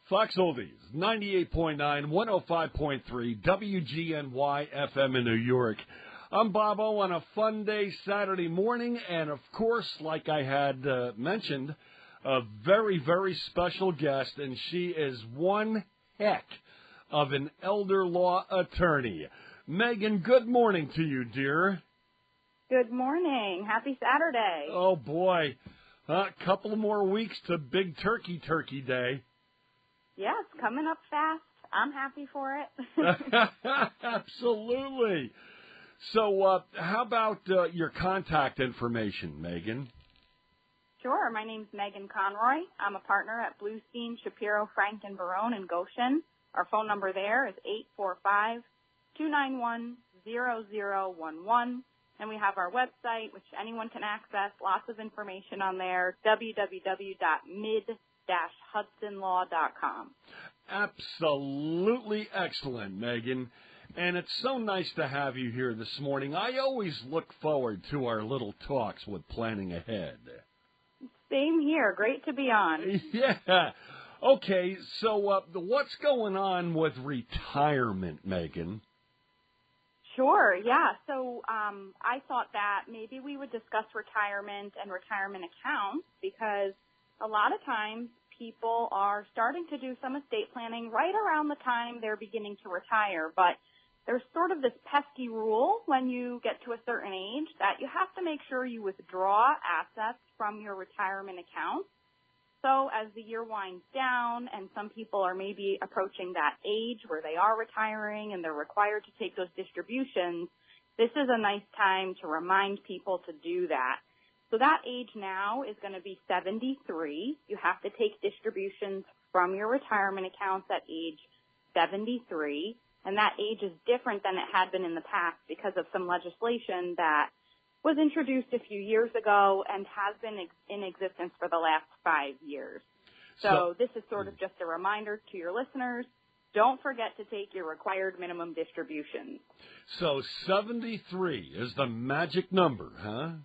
Fox Oldies, 98.9, 105.3, WGNY FM in New York. I'm Bob O on a fun day Saturday morning, and of course, like I had mentioned, a very, very special guest, and she is one heck of an elder law attorney. Megan, good morning to you, dear. Good morning. Happy Saturday. Oh, boy. A couple more weeks to Big Turkey Day. Yes, coming up fast. I'm happy for it. Absolutely. So how about your contact information, Megan? Sure. My name's Megan Conroy. I'm a partner at Blustein, Shapiro, Frank, and Barone in Goshen. Our phone number there is 845-291-0011. And we have our website, which anyone can access. Lots of information on there, www.mid-hudsonlaw.com. Absolutely excellent, Megan. And it's so nice to have you here this morning. I always look forward to our little talks with planning ahead. Same here. Great to be on. Yeah. Okay, so what's going on with retirement, Megan? Sure, yeah. So I thought that maybe we would discuss retirement and retirement accounts because a lot of times people are starting to do some estate planning right around the time they're beginning to retire. But there's sort of this pesky rule when you get to a certain age that you have to make sure you withdraw assets from your retirement account. So as the year winds down and some people are maybe approaching that age where they are retiring and they're required to take those distributions, this is a nice time to remind people to do that. So that age now is going to be 73. You have to take distributions from your retirement accounts at age 73. And that age is different than it had been in the past because of some legislation that was introduced a few years ago and has been in existence for the last 5 years. So this is sort of just a reminder to your listeners, don't forget to take your required minimum distributions. So 73 is the magic number, huh?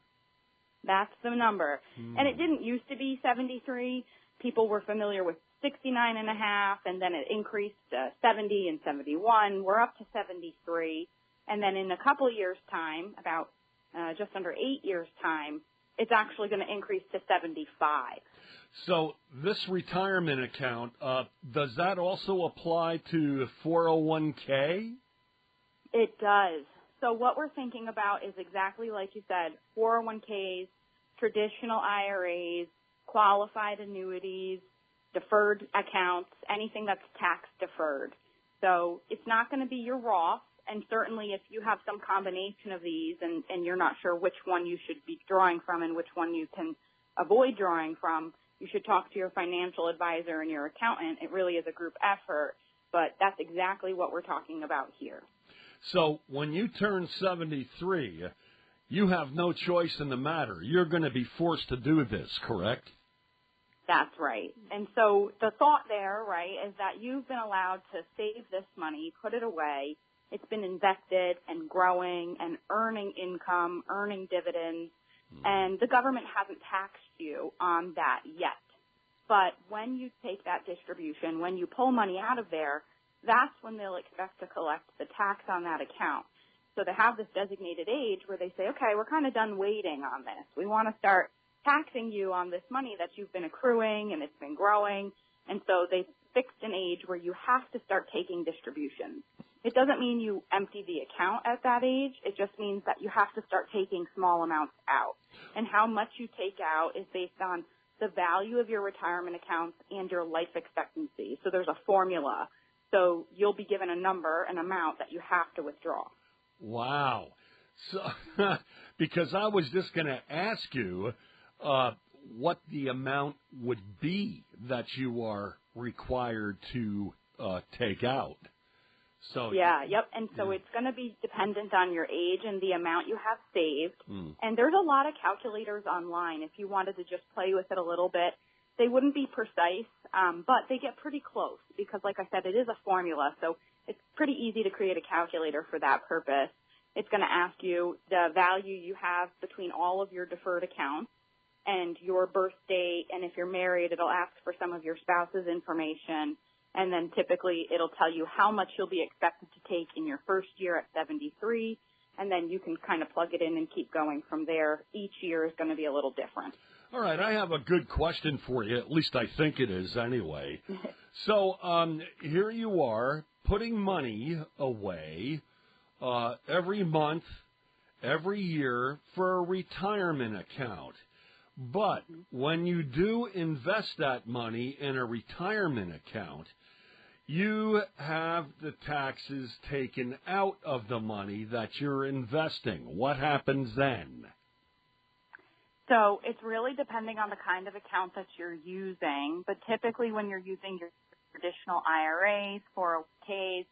That's the number. And it didn't used to be 73. People were familiar with 69 and a half, and then it increased to 70 and 71. We're up to 73. And then in a couple of years' time, about just under 8 years' time, it's actually going to increase to 75. So this retirement account, does that also apply to 401k? It does. So what we're thinking about is exactly like you said, 401ks, traditional IRAs, qualified annuities, deferred accounts, anything that's tax deferred. So it's not going to be your Roth. And certainly if you have some combination of these and you're not sure which one you should be drawing from and which one you can avoid drawing from, you should talk to your financial advisor and your accountant. It really is a group effort, but that's exactly what we're talking about here. So when you turn 73, you have no choice in the matter. You're going to be forced to do this, correct? That's right. And so the thought there, right, is that you've been allowed to save this money, put it away. It's been invested and growing and earning income, earning dividends, and the government hasn't taxed you on that yet. But when you take that distribution, when you pull money out of there, that's when they'll expect to collect the tax on that account. So they have this designated age where they say, okay, we're kind of done waiting on this. We want to start taxing you on this money that you've been accruing and it's been growing. And so they fixed an age where you have to start taking distributions. It doesn't mean you empty the account at that age. It just means that you have to start taking small amounts out. And how much you take out is based on the value of your retirement accounts and your life expectancy. So there's a formula. So you'll be given a number, an amount that you have to withdraw. Wow. So, because I was just going to ask you what the amount would be that you are required to take out. So yeah, yep. And so it's going to be dependent on your age and the amount you have saved. And there's a lot of calculators online. If you wanted to just play with it a little bit, they wouldn't be precise, but they get pretty close because, like I said, it is a formula. So it's pretty easy to create a calculator for that purpose. It's going to ask you the value you have between all of your deferred accounts and your birth date. And if you're married, it'll ask for some of your spouse's information. And then typically it'll tell you how much you'll be expected to take in your first year at 73. And then you can kind of plug it in and keep going from there. Each year is going to be a little different. All right, I have a good question for you. At least I think it is anyway. So here you are putting money away every month, every year for a retirement account. But when you do invest that money in a retirement account, you have the taxes taken out of the money that you're investing. What happens then? So it's really depending on the kind of account that you're using, but typically when you're using your traditional IRAs, 401ks,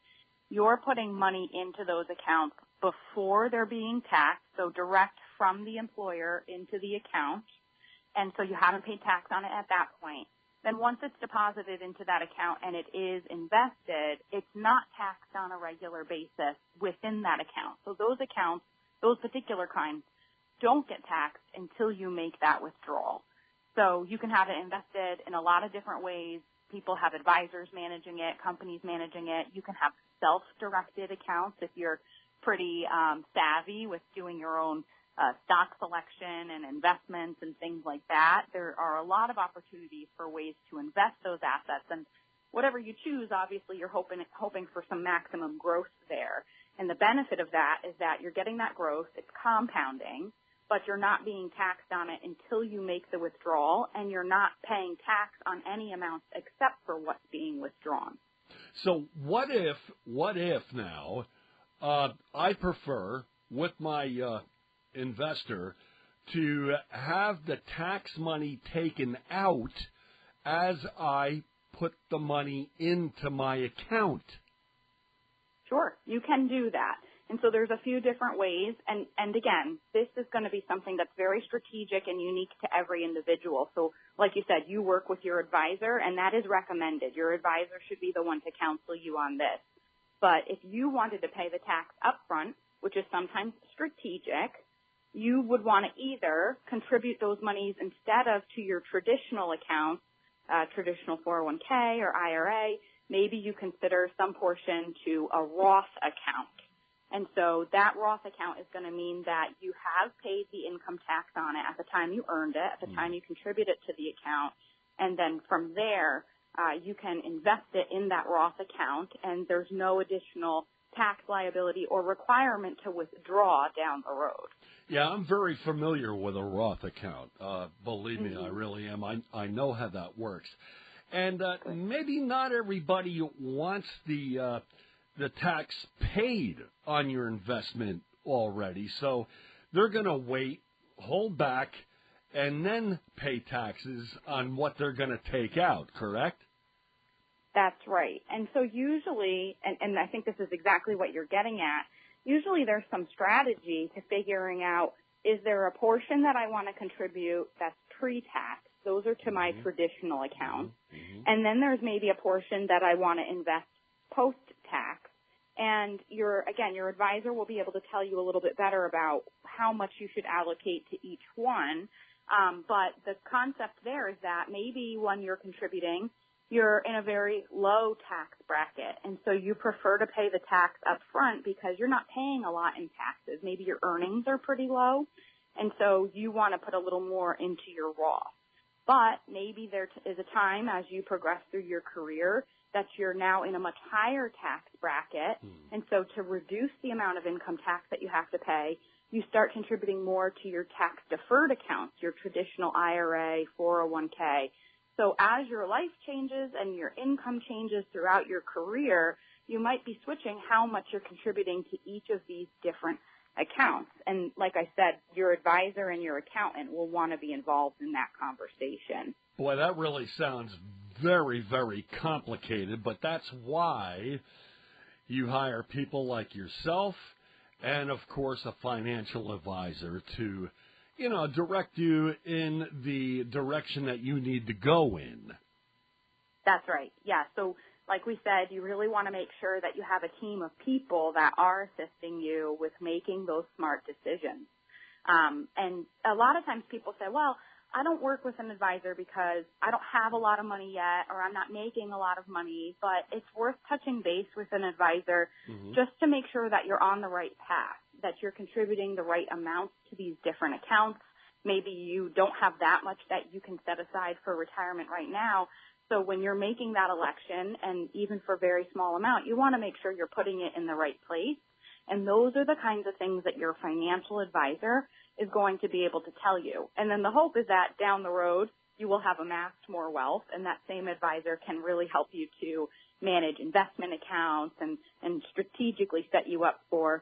you're putting money into those accounts before they're being taxed, so direct from the employer into the account, and so you haven't paid tax on it at that point. Then once it's deposited into that account and it is invested, it's not taxed on a regular basis within that account. So those accounts, those particular kinds, don't get taxed until you make that withdrawal. So you can have it invested in a lot of different ways. People have advisors managing it, companies managing it. You can have self-directed accounts if you're pretty savvy with doing your own stock selection and investments and things like that. There are a lot of opportunities for ways to invest those assets. And whatever you choose, obviously you're hoping for some maximum growth there. And the benefit of that is that you're getting that growth. It's compounding, but you're not being taxed on it until you make the withdrawal, and you're not paying tax on any amounts except for what's being withdrawn. So what if now I prefer with my investor to have the tax money taken out as I put the money into my account? Sure, you can do that. And so there's a few different ways. And again, this is going to be something that's very strategic and unique to every individual. So like you said, you work with your advisor, and that is recommended. Your advisor should be the one to counsel you on this. But if you wanted to pay the tax upfront, which is sometimes strategic, you would want to either contribute those monies instead of to your traditional account, traditional 401k or IRA. Maybe you consider some portion to a Roth account. And so that Roth account is going to mean that you have paid the income tax on it at the time you earned it, at the time you contribute it to the account. And then from there, you can invest it in that Roth account, and there's no additional tax liability or requirement to withdraw down the road. Yeah, I'm very familiar with a Roth account. Believe me, I really am. I know how that works. And maybe not everybody wants the tax paid on your investment already, so they're going to wait, hold back, and then pay taxes on what they're going to take out, correct? That's right. And so usually, and I think this is exactly what you're getting at, usually there's some strategy to figuring out, is there a portion that I want to contribute that's pre-tax? Those are to my traditional account. And then there's maybe a portion that I want to invest post-tax. And your advisor will be able to tell you a little bit better about how much you should allocate to each one. But the concept there is that maybe when you're contributing, you're in a very low tax bracket, and so you prefer to pay the tax up front because you're not paying a lot in taxes. Maybe your earnings are pretty low, and so you want to put a little more into your Roth. But maybe there is a time as you progress through your career that you're now in a much higher tax bracket, and so to reduce the amount of income tax that you have to pay, you start contributing more to your tax-deferred accounts, your traditional IRA, 401k. So as your life changes and your income changes throughout your career, you might be switching how much you're contributing to each of these different accounts. And like I said, your advisor and your accountant will want to be involved in that conversation. Boy, that really sounds very, very complicated, but that's why you hire people like yourself and, of course, a financial advisor to direct you in the direction that you need to go in. That's right. Yeah. So like we said, you really want to make sure that you have a team of people that are assisting you with making those smart decisions. And a lot of times people say, well, I don't work with an advisor because I don't have a lot of money yet or I'm not making a lot of money, but it's worth touching base with an advisor just to make sure that you're on the right path, that you're contributing the right amounts to these different accounts. Maybe you don't have that much that you can set aside for retirement right now. So when you're making that election, and even for a very small amount, you want to make sure you're putting it in the right place. And those are the kinds of things that your financial advisor is going to be able to tell you. And then the hope is that down the road, you will have amassed more wealth, and that same advisor can really help you to manage investment accounts and strategically set you up for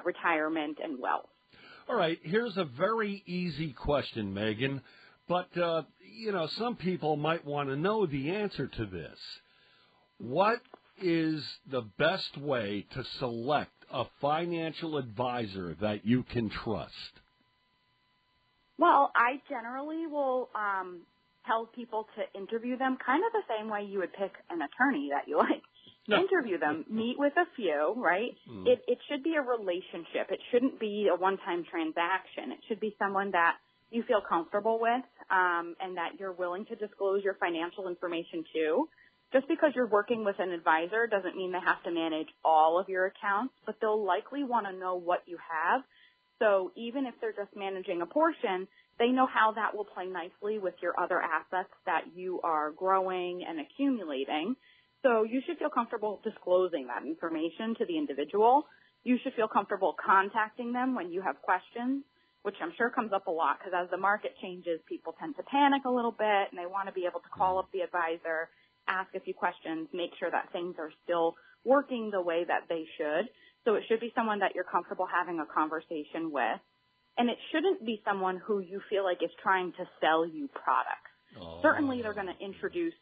retirement and wealth. All right, here's a very easy question, Megan, but, some people might want to know the answer to this. What is the best way to select a financial advisor that you can trust? Well, I generally will tell people to interview them kind of the same way you would pick an attorney that you like. No. Interview them, meet with a few, right? It should be a relationship. It shouldn't be a one-time transaction. It should be someone that you feel comfortable with and that you're willing to disclose your financial information to. Just because you're working with an advisor doesn't mean they have to manage all of your accounts, but they'll likely want to know what you have. So even if they're just managing a portion, they know how that will play nicely with your other assets that you are growing and accumulating. So you should feel comfortable disclosing that information to the individual. You should feel comfortable contacting them when you have questions, which I'm sure comes up a lot because as the market changes, people tend to panic a little bit and they want to be able to call up the advisor, ask a few questions, make sure that things are still working the way that they should. So it should be someone that you're comfortable having a conversation with. And it shouldn't be someone who you feel like is trying to sell you products. Certainly they're going to introduce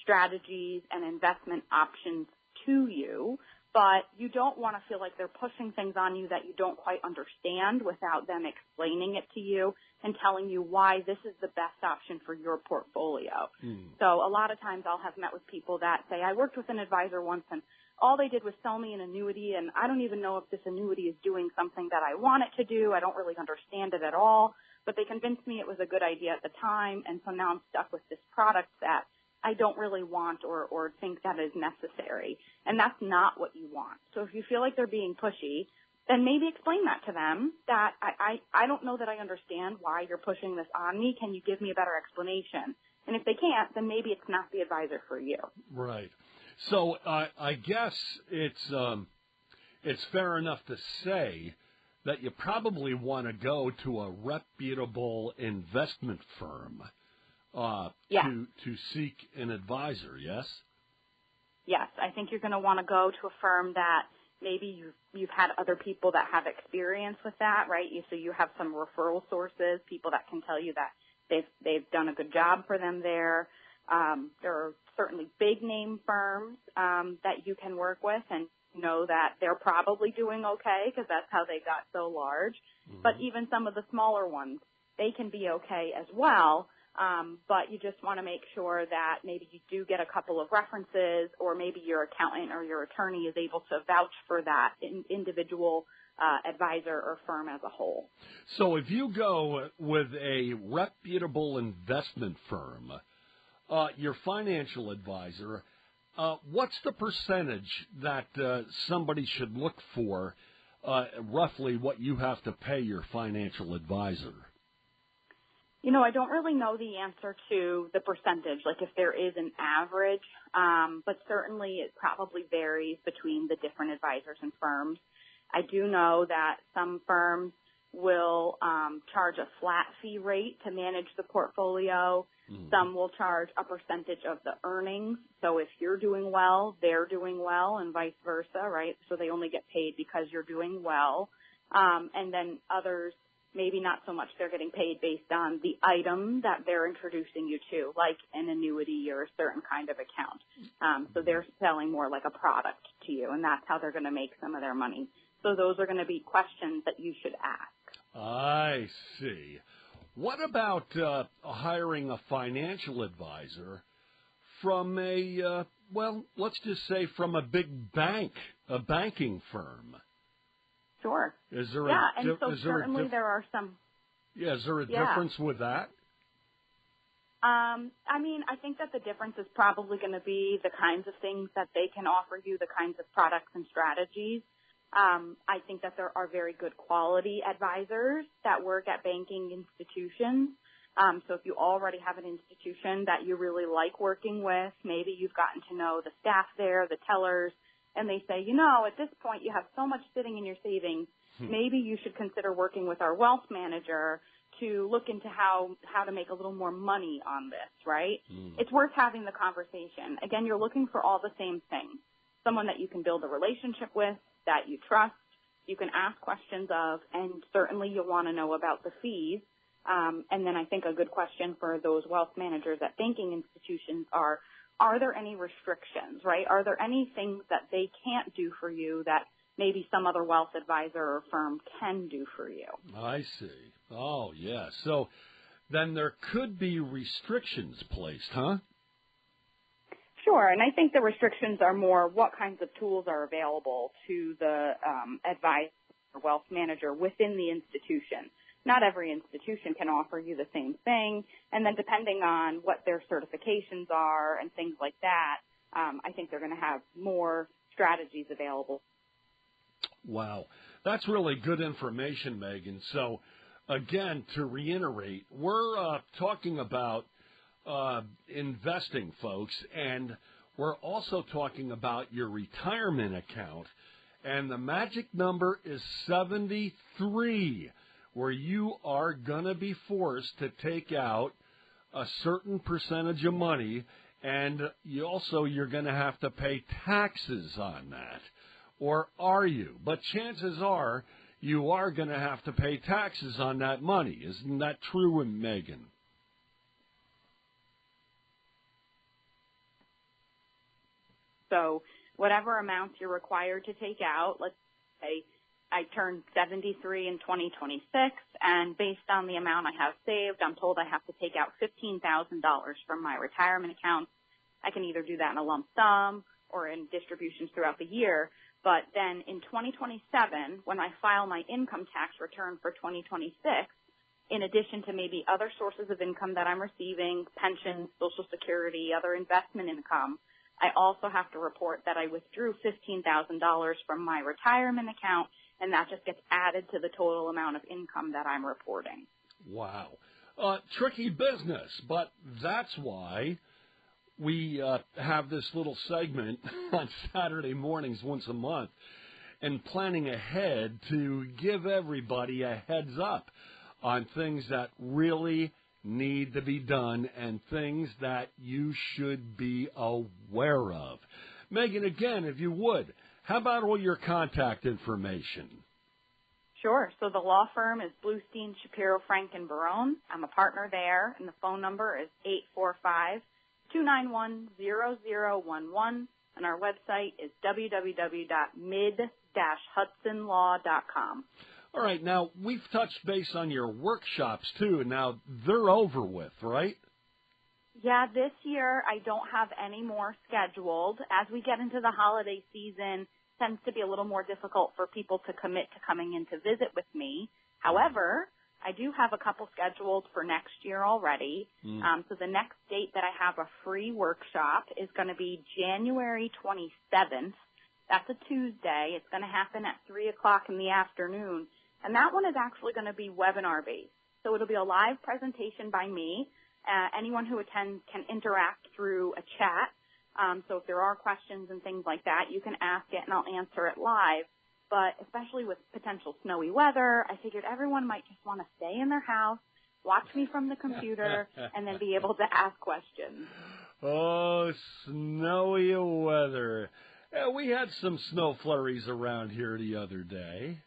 strategies and investment options to you, but you don't want to feel like they're pushing things on you that you don't quite understand without them explaining it to you and telling you why this is the best option for your portfolio. So a lot of times I'll have met with people that say, I worked with an advisor once and all they did was sell me an annuity, and I don't even know if this annuity is doing something that I want it to do. I don't really understand it at all, but they convinced me it was a good idea at the time, and so now I'm stuck with this product that I don't really want or think that is necessary, and that's not what you want. So if you feel like they're being pushy, then maybe explain that to them, that I don't know that I understand why you're pushing this on me. Can you give me a better explanation? And if they can't, then maybe it's not the advisor for you. Right. So I guess it's fair enough to say that you probably want to go to a reputable investment firm to seek an advisor, yes? Yes, I think you're going to want to go to a firm that maybe you've had other people that have experience with that, right? So you have some referral sources, people that can tell you that they've done a good job for them there. There are certainly big name firms that you can work with and know that they're probably doing okay because that's how they got so large. But even some of the smaller ones, they can be okay as well. But you just want to make sure that maybe you do get a couple of references, or maybe your accountant or your attorney is able to vouch for that individual advisor or firm as a whole. So if you go with a reputable investment firm, your financial advisor, what's the percentage that somebody should look for, roughly what you have to pay your financial advisor? I don't really know the answer to the percentage, like if there is an average, but certainly it probably varies between the different advisors and firms. I do know that some firms will charge a flat fee rate to manage the portfolio. Some will charge a percentage of the earnings. So if you're doing well, they're doing well, and vice versa, right? So they only get paid because you're doing well. And then others, maybe not so much. They're getting paid based on the item that they're introducing you to, like an annuity or a certain kind of account. So they're selling more like a product to you, and that's how they're going to make some of their money. So those are going to be questions that you should ask. I see. What about hiring a financial advisor from let's just say from a big bank, a banking firm? Sure. Is there and so certainly there are some. Yeah, is there a difference with that? I mean, I think that the difference is probably going to be the kinds of things that they can offer you, the kinds of products and strategies. I think that there are very good quality advisors that work at banking institutions. So if you already have an institution that you really like working with, maybe you've gotten to know the staff there, the tellers, and they say, at this point you have so much sitting in your savings, maybe you should consider working with our wealth manager to look into how to make a little more money on this, right? It's worth having the conversation. Again, you're looking for all the same things. Someone that you can build a relationship with, that you trust, you can ask questions of, and certainly you'll want to know about the fees. And then I think a good question for those wealth managers at banking institutions are there any restrictions, right? Are there any things that they can't do for you that maybe some other wealth advisor or firm can do for you? I see. Oh, yeah. So then there could be restrictions placed, huh? Sure, and I think the restrictions are more what kinds of tools are available to the advisor or wealth manager within the institution. Not every institution can offer you the same thing, and then depending on what their certifications are and things like that, I think they're going to have more strategies available. Wow. That's really good information, Megan. So, again, to reiterate, we're talking about investing, folks, and we're also talking about your retirement account, and the magic number is 73, where you are going to be forced to take out a certain percentage of money, and you're going to have to pay taxes on that. Or are you? But chances are you are going to have to pay taxes on that money. Isn't that true, Megan? So whatever amounts you're required to take out, let's say I turned 73 in 2026, and based on the amount I have saved, I'm told I have to take out $15,000 from my retirement account. I can either do that in a lump sum or in distributions throughout the year. But then in 2027, when I file my income tax return for 2026, in addition to maybe other sources of income that I'm receiving, pensions, Social Security, other investment income, I also have to report that I withdrew $15,000 from my retirement account, and that just gets added to the total amount of income that I'm reporting. Wow. Tricky business, but that's why we have this little segment on Saturday mornings once a month and planning ahead to give everybody a heads up on things that really need to be done and things that you should be aware of. Megan, again, if you would, how about all your contact information? Sure. So the law firm is Blustein, Shapiro, Frank, and Barone. I'm a partner there, and the phone number is 845-291-0011, and our website is www.mid-hudsonlaw.com. All right, now, we've touched base on your workshops, too, and now they're over with, right? Yeah, this year I don't have any more scheduled. As we get into the holiday season, it tends to be a little more difficult for people to commit to coming in to visit with me. However, I do have a couple scheduled for next year already. So the next date that I have a free workshop is going to be January 27th. That's a Tuesday. It's going to happen at 3 o'clock in the afternoon. And that one is actually going to be webinar-based. So it'll be a live presentation by me. Anyone who attends can interact through a chat. So if there are questions and things like that, you can ask it and I'll answer it live. But especially with potential snowy weather, I figured everyone might just want to stay in their house, watch me from the computer, and then be able to ask questions. Oh, snowy weather. Yeah, we had some snow flurries around here the other day.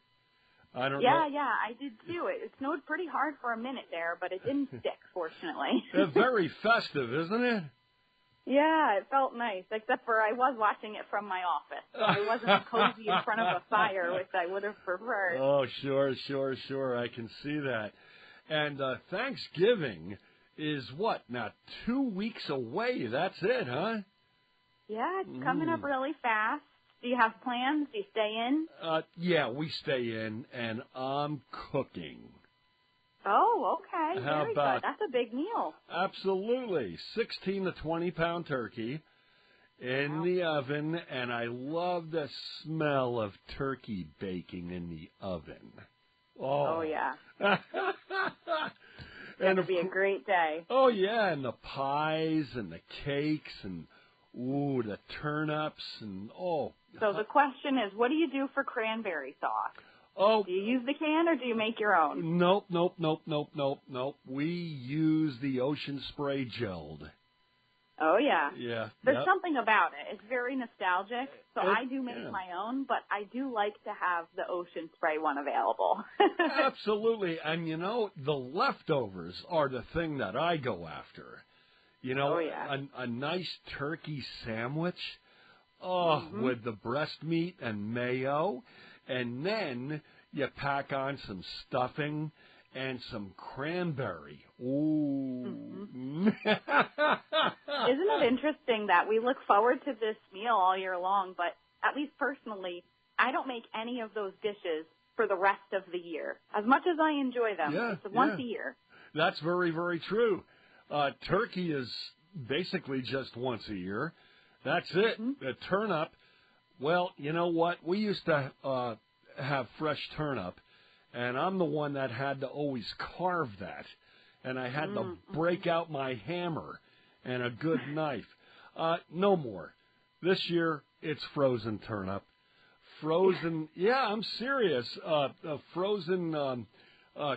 I don't know. Yeah, I did too. It snowed pretty hard for a minute there, but it didn't stick, fortunately. It's very festive, isn't it? Yeah, it felt nice, except for I was watching it from my office. So I wasn't cozy in front of a fire, which I would have preferred. Oh, sure. I can see that. And Thanksgiving is what, now 2 weeks away? That's it, huh? Yeah, it's coming up really fast. Do you have plans? Do you stay in? Yeah, we stay in, and I'm cooking. Oh, okay. How Very about good. That's a big meal. absolutely 16 to 20-pound turkey in the oven, and I love the smell of turkey baking in the oven. Oh yeah. And It'll be a great day. oh yeah, and the pies and the cakes and the turnips and So the question is, what do you do for cranberry sauce? Oh, do you use the can or do you make your own? Nope. We use the Ocean Spray gelled. Oh, yeah. Yeah. There's something about it. It's very nostalgic. So I do make my own, but I do like to have the Ocean Spray one available. Absolutely. And, the leftovers are the thing that I go after. A nice turkey sandwich, with the breast meat and mayo, and then you pack on some stuffing and some cranberry. Ooh. Mm-hmm. Isn't it interesting that we look forward to this meal all year long, but at least personally, I don't make any of those dishes for the rest of the year. As much as I enjoy them, it's once a year. That's very, very true. Turkey is basically just once a year. That's it. Mm-hmm. A turnip. Well, you know what? We used to have fresh turnip, and I'm the one that had to always carve that, and I had to break out my hammer and a good knife. No more. This year, it's frozen turnip. Frozen, I'm serious. Frozen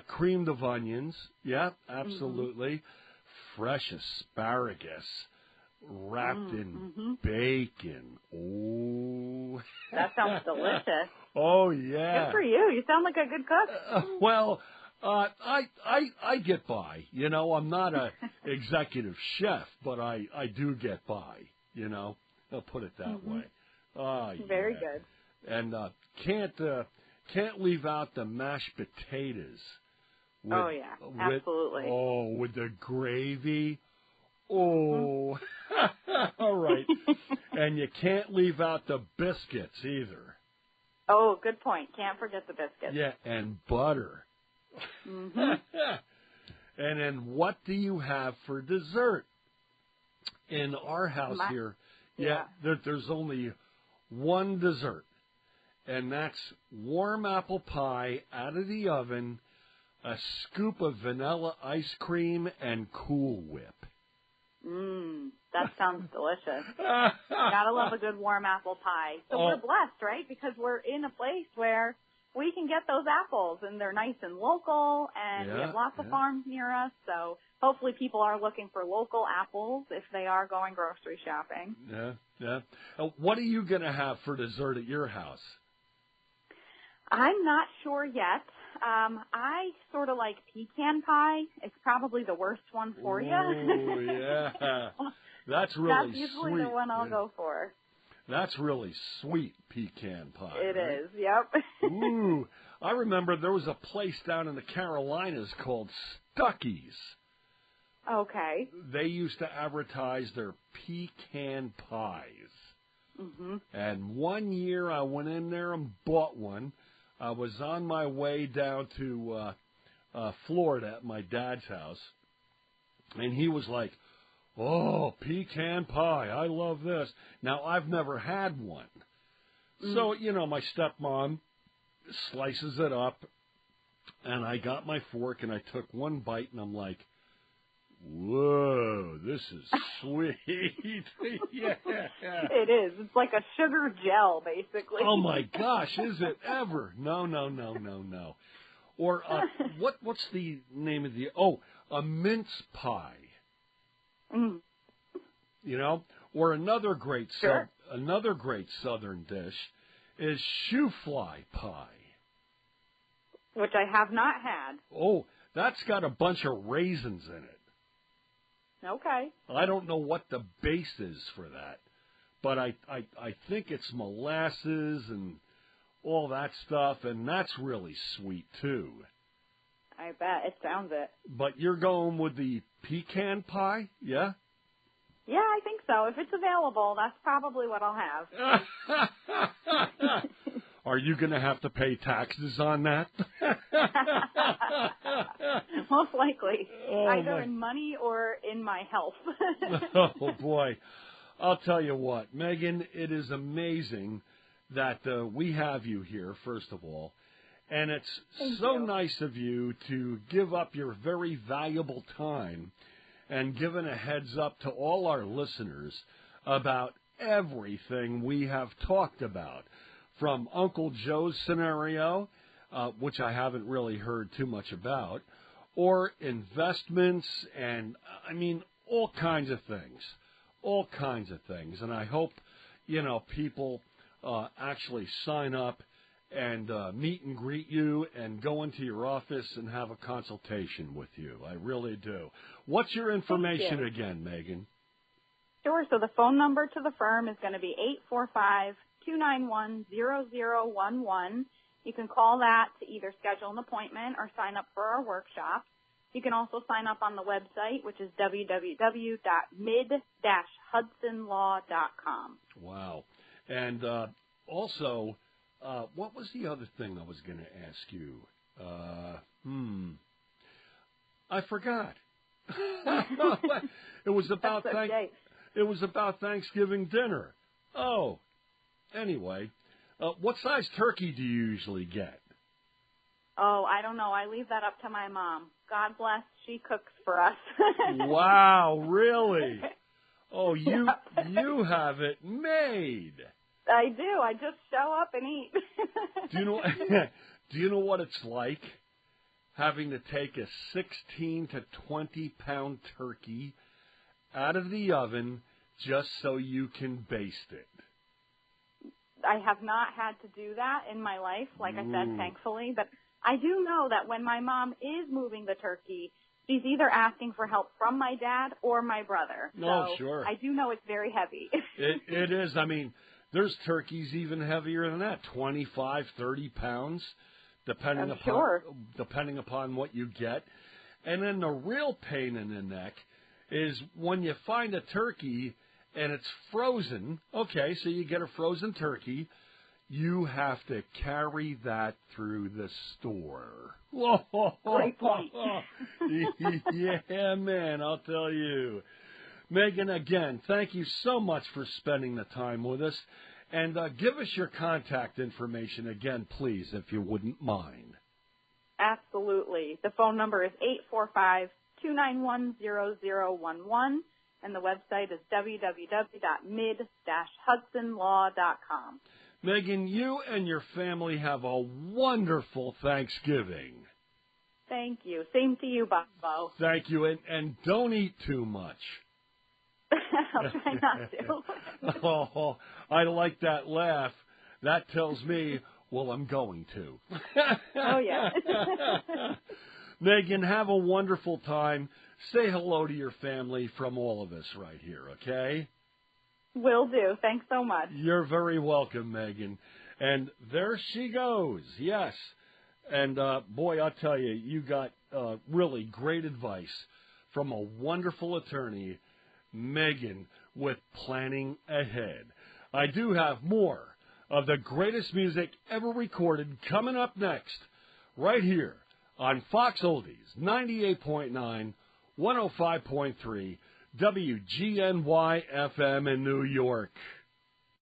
creamed of onions. Yeah, absolutely. Fresh asparagus wrapped in bacon. Oh. That sounds delicious. Oh, yeah. Good for you. You sound like a good cook. Well, I get by. I'm not a executive chef, but I do get by. I'll put it that way. Very good. And can't leave out the mashed potatoes. Absolutely. With the gravy. Oh, all right. And you can't leave out the biscuits either. Oh, good point. Can't forget the biscuits. Yeah, and butter. And then what do you have for dessert? In our house here, there's only one dessert, and that's warm apple pie out of the oven, a scoop of vanilla ice cream, and Cool Whip. That sounds delicious. Gotta love a good warm apple pie. So we're blessed, right? Because we're in a place where we can get those apples, and they're nice and local, and we have lots of farms near us. So hopefully people are looking for local apples if they are going grocery shopping. Yeah. What are you going to have for dessert at your house? I'm not sure yet. I sort of like pecan pie. It's probably the worst one for you. Oh, yeah. That's usually sweet. The one I'll go for. That's really sweet pecan pie. It right? is, yep. Ooh, I remember there was a place down in the Carolinas called Stuckey's. Okay. They used to advertise their pecan pies. And one year I went in there and bought one. I was on my way down to Florida at my dad's house, and he was like, "Oh, pecan pie, I love this." Now, I've never had one. So, my stepmom slices it up, and I got my fork, and I took one bite, and I'm like, whoa, this is sweet. Yeah. It is. It's like a sugar gel, basically. Oh, my gosh, is it ever? No. Or what's the name of a mince pie. Or another great Southern dish is shoe fly pie. Which I have not had. Oh, that's got a bunch of raisins in it. Okay. I don't know what the base is for that, but I think it's molasses and all that stuff, and that's really sweet too. I bet. It sounds it. But you're going with the pecan pie, yeah? Yeah, I think so. If it's available, that's probably what I'll have. Are you going to have to pay taxes on that? Most likely, either in money or in my health. Oh, boy. I'll tell you what, Megan, it is amazing that we have you here, first of all. And it's Thank so you. nice of you to give up your very valuable time and giving a heads up to all our listeners about everything we have talked about, from Uncle Joe's scenario, which I haven't really heard too much about, or investments and, all kinds of things. All kinds of things. And I hope, people actually sign up and meet and greet you and go into your office and have a consultation with you. I really do. What's your information again, Megan? Sure. So the phone number to the firm is going to be 845-291-0011. You can call that to either schedule an appointment or sign up for our workshop. You can also sign up on the website, which is www.mid-hudsonlaw.com. Wow. And also, what was the other thing I was going to ask you? I forgot. It was about It was about Thanksgiving dinner. Oh, anyway, what size turkey do you usually get? Oh, I don't know. I leave that up to my mom. God bless. She cooks for us. Wow, really? Oh, you have it made. I do. I just show up and eat. Do you know what it's like having to take a 16 to 20 pound turkey out of the oven just so you can baste it? I have not had to do that in my life, like I said, thankfully. But I do know that when my mom is moving the turkey, she's either asking for help from my dad or my brother. Oh, so sure. I do know it's very heavy. It is. There's turkeys even heavier than that, 25, 30 pounds, depending upon what you get. And then the real pain in the neck is when you find a turkey and it's frozen. Okay, so you get a frozen turkey. You have to carry that through the store. Great point. Yeah, man, I'll tell you. Megan, again, thank you so much for spending the time with us. And give us your contact information again, please, if you wouldn't mind. Absolutely. The phone number is 845-291-0011, and the website is www.mid-hudsonlaw.com. Megan, you and your family have a wonderful Thanksgiving. Thank you. Same to you, Bobo. Thank you, and don't eat too much. I'll try not to. Oh, I like that laugh. That tells me, well, I'm going to. Oh, yeah. Megan, have a wonderful time. Say hello to your family from all of us right here, okay? Will do. Thanks so much. You're very welcome, Megan. And there she goes. Yes. And, boy, I'll tell you, you got really great advice from a wonderful attorney, Megan, with Planning Ahead. I do have more of the greatest music ever recorded coming up next, right here on Fox Oldies, 98.9, 105.3, WGNY FM in New York.